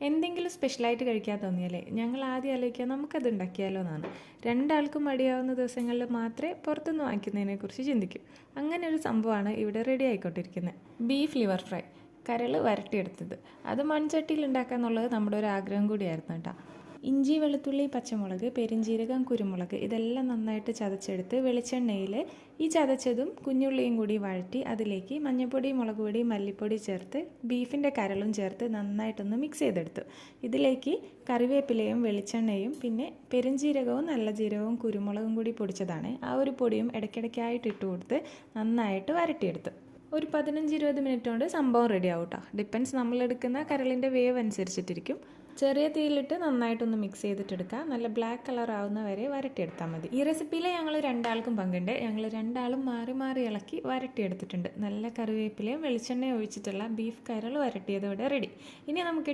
എന്തെങ്കിലും സ്പെഷ്യലായിട്ട് കഴിക്കാൻ തോന്നിയാലേ ഞങ്ങൾ ആദ്യം ആലോചിക്കുക നമുക്കത് ഉണ്ടാക്കിയാലോ എന്നാണ്. രണ്ടാൾക്കും മടിയാവുന്ന ദിവസങ്ങളിൽ മാത്രമേ പുറത്തുനിന്ന് വാങ്ങിക്കുന്നതിനെക്കുറിച്ച് ചിന്തിക്കൂ. അങ്ങനെ ഒരു സംഭവമാണ് ഇവിടെ റെഡി ആയിക്കൊണ്ടിരിക്കുന്നത്. ബീഫ് ലിവർ ഫ്രൈ, കരൾ വരട്ടിയെടുത്തത്. അത് മൺചട്ടിയിൽ ഉണ്ടാക്കുക എന്നുള്ളത് നമ്മുടെ ഒരു ആഗ്രഹം കൂടിയായിരുന്നു കേട്ടോ. ഇഞ്ചി, വെളുത്തുള്ളി, പച്ചമുളക്, പെരിഞ്ജീരകം, കുരുമുളക് ഇതെല്ലാം നന്നായിട്ട് ചതച്ചെടുത്ത് വെളിച്ചെണ്ണയിൽ ഈ ചതച്ചതും കുഞ്ഞുള്ളിയും കൂടി വഴറ്റി അതിലേക്ക് മഞ്ഞൾപ്പൊടി, മുളക് പൊടി, മല്ലിപ്പൊടി ചേർത്ത് ബീഫിൻ്റെ കരളും ചേർത്ത് നന്നായിട്ടൊന്ന് മിക്സ് ചെയ്തെടുത്തു. ഇതിലേക്ക് കറിവേപ്പിലയും വെളിച്ചെണ്ണയും പിന്നെ പെരിഞ്ജീരകവും നല്ല ജീരകവും കുരുമുളകും കൂടി പൊടിച്ചതാണ്. ആ ഒരു പൊടിയും ഇടയ്ക്കിടയ്ക്കായിട്ട് ഇട്ട് കൊടുത്ത് നന്നായിട്ട് വരട്ടിയെടുത്തു. ഒരു 15-20 മിനിറ്റ് കൊണ്ട് സംഭവം റെഡി ആവും കേട്ടോ. ഡിപ്പെൻസ് നമ്മളെടുക്കുന്ന കരളിൻ്റെ വേവ് അനുസരിച്ചിട്ടിരിക്കും. ചെറിയ തീയിലിട്ട് നന്നായിട്ടൊന്ന് മിക്സ് ചെയ്തിട്ടെടുക്കുക. നല്ല ബ്ലാക്ക് കളർ ആവുന്ന വരെ വരട്ടിയെടുത്താൽ മതി. ഈ റെസിപ്പിയിൽ ഞങ്ങൾ രണ്ടാൾക്കും പങ്കുണ്ട്. ഞങ്ങൾ രണ്ടാളും മാറി മാറി ഇളക്കി വരട്ടിയെടുത്തിട്ടുണ്ട്. നല്ല കറിവേപ്പിലയും വെളിച്ചെണ്ണയും ഒഴിച്ചിട്ടുള്ള ബീഫ് കരൾ വരട്ടിയത് ഇവിടെ റെഡി. ഇനി നമുക്ക്